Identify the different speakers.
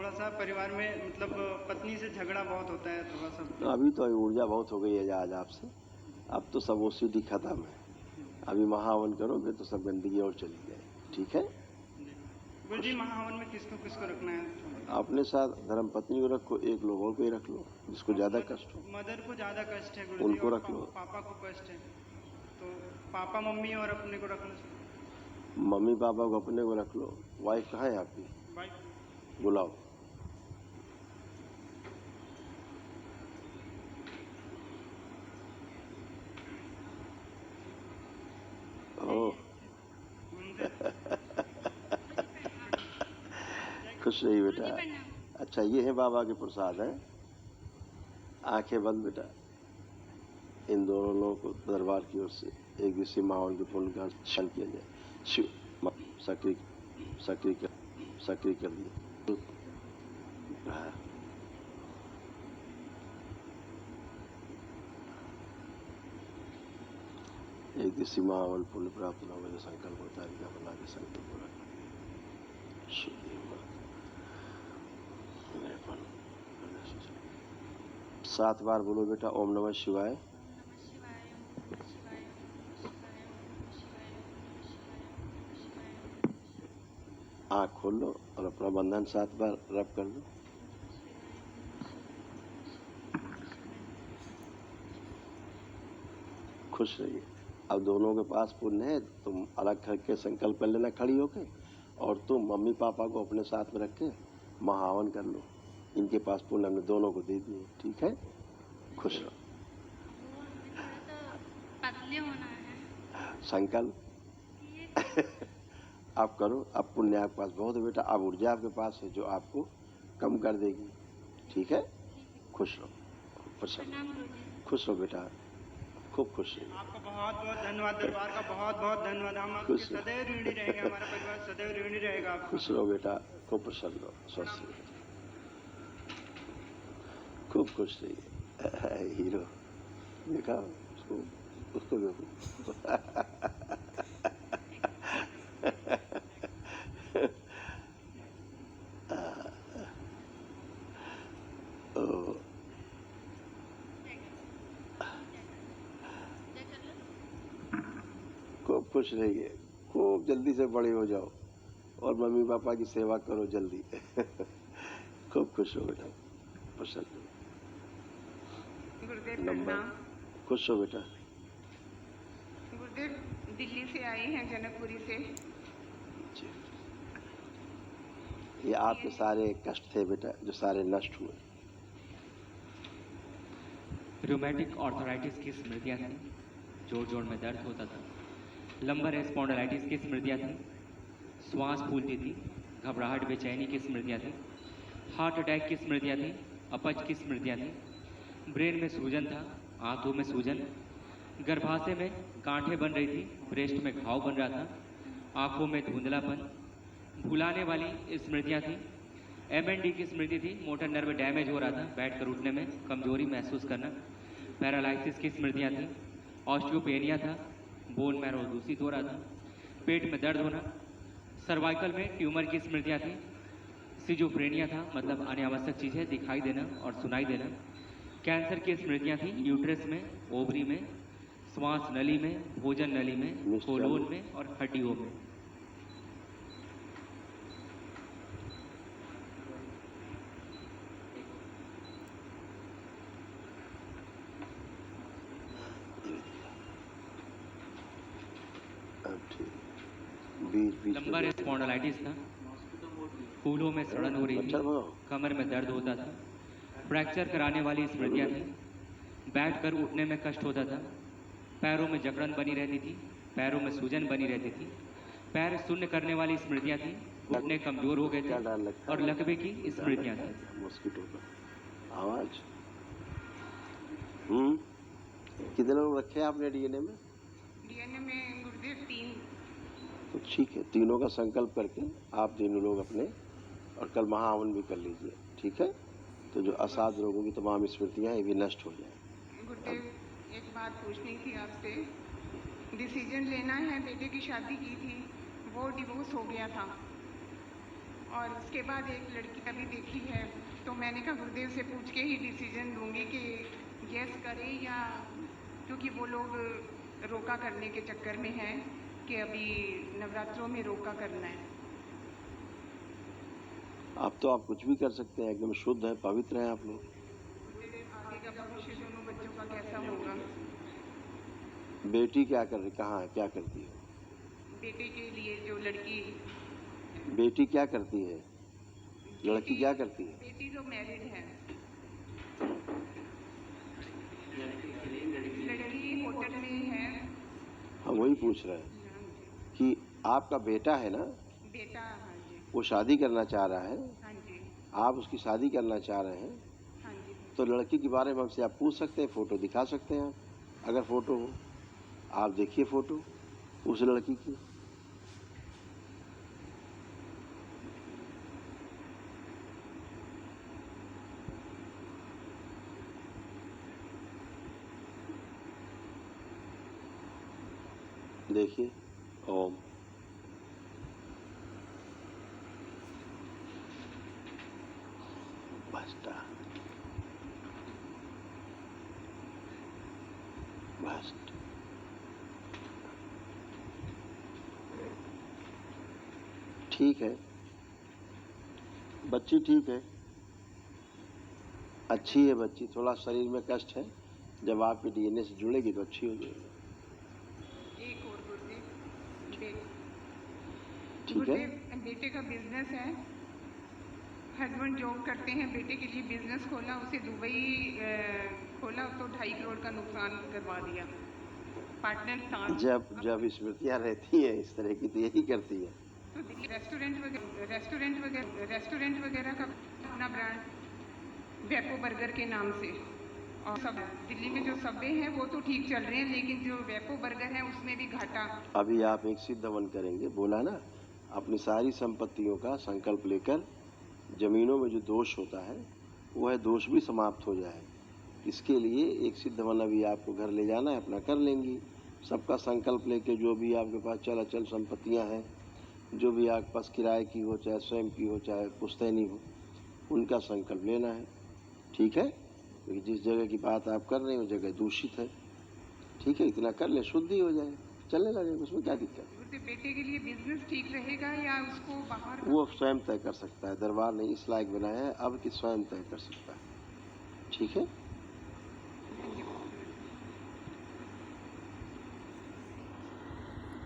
Speaker 1: थोड़ा सा परिवार में मतलब पत्नी से झगड़ा बहुत होता है थोड़ा सा।
Speaker 2: अभी तो ऊर्जा बहुत हो गई है आज आपसे, अब तो सब ओसीडी खत्म है। अभी महावन करोगे तो सब गंदगी और चली जाएगी, ठीक है।
Speaker 1: गुरु जी महावन में किसको किसको रखना है?
Speaker 2: अपने साथ धर्म पत्नी को रखो, एक लोग और को ही रख लो जिसको ज्यादा कष्ट हो।
Speaker 1: मदर को ज्यादा कष्ट है गुरु जी,
Speaker 2: उनको
Speaker 1: और
Speaker 2: रख लो।
Speaker 1: पापा को कष्ट है, तो पापा मम्मी और अपने को रखना चाहिए।
Speaker 2: मम्मी पापा को अपने को रख लो। वाइफ कहाँ है आपकी?
Speaker 1: वाइफ
Speaker 2: बुलाओ। खुश रही बेटा। अच्छा ये है बाबा के प्रसाद है। आंखें बंद बेटा। इन दोनों लोगों को दरबार की ओर से एक दिवसीय माहौल के पुण्य का क्षण किया जाए। शिव सक्रिय सक्रिय सक्रिय कर दिया। एक दिवसीय माहौल पुण्य प्राप्त न हो संकल्प होता है, क्या बना के संकल्प हो रहा है। 7 बार बोलो बेटा, ओम नमः शिवाय। आँख खोल लो और अपना बंधन 7 बार रब कर दो। खुश रहिए। अब दोनों के पास पुण्य है, तुम अलग करके संकल्प कर लेना खड़ी होके, और तुम मम्मी पापा को अपने साथ में रख के महावन कर लो। इनके पास पुण्य हमने दोनों को दे दिए, ठीक है। खुश रहो।
Speaker 3: पतले होना है
Speaker 2: संकल्प आप करो। अब पुण्य आपके पास बहुत है बेटा, अब ऊर्जा आपके पास है जो आपको कम कर देगी, ठीक है। खुश रहो, प्रसन्न, खुश रहो बेटा, खूब खुश रहिए।
Speaker 1: आपका बहुत बहुत धन्यवाद, दरबार का बहुत बहुत धन्यवाद। हम आपके सदैव ऋणी रहेंगे, हमारा परिवार सदैव ऋणी रहेगा।
Speaker 2: खुश रहो बेटा, खूब प्रसन्न रहो, स्वस्थ रहो, खूब खुश रहिए। हीरो देखा उसको, उसको देखो। खूब खुश रहिए, खूब जल्दी से बड़े हो जाओ और मम्मी पापा की सेवा करो जल्दी। खूब खुश हो बेटा, प्रसन्न।
Speaker 4: गुरुदेव
Speaker 2: नंबर खुश हो बेटा।
Speaker 4: गुरुदेव दिल्ली से आए हैं, जनकपुरी से।
Speaker 2: ये आपके सारे कष्ट थे बेटा जो सारे नष्ट हुए।
Speaker 5: रूमेटिक ऑर्थराइटिस की स्मृतियाँ थी, जोड़ जोड़ में दर्द होता था। लंबर स्पॉन्डिलाइटिस की स्मृतियाँ थी, श्वास फूलती थी, घबराहट बेचैनी की स्मृतियाँ थी, हार्ट अटैक की स्मृतियाँ थी, अपच की स्मृतियाँ थी, ब्रेन में सूजन था, आंतों में सूजन, गर्भाशय में गांठें बन रही थी, ब्रेस्ट में घाव बन रहा था, आंखों में धुंधलापन, भुलाने वाली स्मृतियाँ थी। MND की स्मृति थी, मोटर नर्व डैमेज हो रहा था, बैठकर उठने में कमजोरी महसूस करना। पैरालाइसिस की स्मृतियाँ थी, ऑस्टियोपेनिया था, बोन मैरो दूषित हो रहा था, पेट में दर्द होना, सर्वाइकल में ट्यूमर की स्मृतियाँ थी, सिजोफ्रेनिया था, मतलब अनावश्यक चीज़ें दिखाई देना और सुनाई देना, कैंसर की स्मृतियाँ थी, यूट्रस में, ओवरी में, श्वास नली में, भोजन नली में, कोलोन में और हड्डियों में। लंबर स्पॉन्डिलाइटिस था, फूलों में सड़न हो रही थी, कमर में दर्द होता था, फ्रैक्चर कराने वाली स्मृतियाँ थी, बैठकर उठने में कष्ट होता था, पैरों में जकड़न बनी रहती थी, पैरों में सूजन बनी रहती थी, पैर शून्य करने वाली स्मृतियाँ थी, घुटने कमजोर हो गए थे और लकवे की स्मृतियाँ थी।
Speaker 2: मॉस्किटो का आवाज। कितने लोग रखे आपने डीएनए में?
Speaker 4: डीएनए में गुरुदेव 3।
Speaker 2: तो ठीक है, तीनों का संकल्प करके आप तीनों लोग अपने, और कल महाहवन भी कर लीजिए, ठीक है। तो जो असाध रोगों की तमाम स्मृतियां ये भी नष्ट हो जाए।
Speaker 4: गुरुदेव एक बात पूछनी थी आपसे, डिसीजन लेना है, बेटे की शादी की थी, वो डिवोर्स हो गया था, और उसके बाद एक लड़की अभी देखी है, तो मैंने कहा गुरुदेव से पूछ के ही डिसीजन लूँगी कि यस करें या, क्योंकि वो लोग रोका करने के चक्कर में हैं कि अभी नवरात्रों में रोका करना है।
Speaker 2: अब तो आप कुछ भी कर सकते हैं, एकदम शुद्ध है, पवित्र हैं आप लोग।
Speaker 4: आगे का भविष्य दोनों बच्चों का कैसा होगा?
Speaker 2: बेटी क्या कर रही, कहाँ है, क्या करती है?
Speaker 4: बेटे के लिए जो लड़की,
Speaker 2: बेटी क्या करती है? लड़की क्या करती है?
Speaker 4: बेटी जो मैरिड है, लड़की होटल में है।
Speaker 2: हम वही पूछ रहे हैं कि आपका बेटा है ना,
Speaker 4: बेटा, हाँ जी,
Speaker 2: वो शादी करना चाह रहा है,
Speaker 4: हाँ जी,
Speaker 2: आप उसकी शादी करना चाह रहे हैं,
Speaker 4: हाँ जी।
Speaker 2: तो लड़की के बारे में हमसे आप पूछ सकते हैं, फोटो दिखा सकते हैं आप, अगर फोटो हो। आप देखिए फोटो उस लड़की की। देखिए, ओम। भ्रष्टा, भ्रष्ट। ठीक है, बच्ची ठीक है, अच्छी है बच्ची, थोड़ा शरीर में कष्ट है, जब आपके डीएनए से जुड़ेगी तो अच्छी हो जाएगी।
Speaker 4: एक और गुरुदेव,
Speaker 2: ठीक है,
Speaker 4: बेटे का बिजनेस है, हस्बैंड जॉब करते हैं, बेटे के लिए बिजनेस खोला, उसे दुबई खोला तो 2.5 करोड़ का नुकसान करवा दिया। पार्टनर था।
Speaker 2: जब स्मृतियाँ रहती हैं इस तरह की तो यही करती है।
Speaker 4: तो दिल्ली रेस्टोरेंट वगैरह का अपना ब्रांड वेपो बर्गर के नाम से, और सब दिल्ली में जो सबवे हैं वो तो ठीक चल रहे हैं, लेकिन जो वेपो बर्गर है उसमें भी घाटा।
Speaker 2: अभी आप एक सिद्ध हवन करेंगे, बोला ना, अपनी सारी संपत्तियों का संकल्प लेकर, जमीनों में जो दोष होता है वह दोष भी समाप्त हो जाए। इसके लिए एक सिद्ध हवन अभी आपको घर ले जाना है, अपना कर लेंगी। सबका संकल्प लेके, जो भी आपके पास चल अचल संपत्तियां हैं, जो भी आपके पास किराए की हो, चाहे स्वयं की हो, चाहे पुश्तैनी हो, उनका संकल्प लेना है। ठीक है, क्योंकि जिस जगह की बात आप कर रहे हैं वो जगह दूषित है। ठीक है, इतना कर ले, शुद्धि हो जाए, चलने लगे, उसमें क्या दिक्कत?
Speaker 4: बेटे के लिए बिजनेस ठीक रहेगा या उसको बाहर?
Speaker 2: वो स्वयं तय कर सकता है, दरबार ने इस लायक बनाया है अब कि स्वयं तय कर सकता है। ठीक है।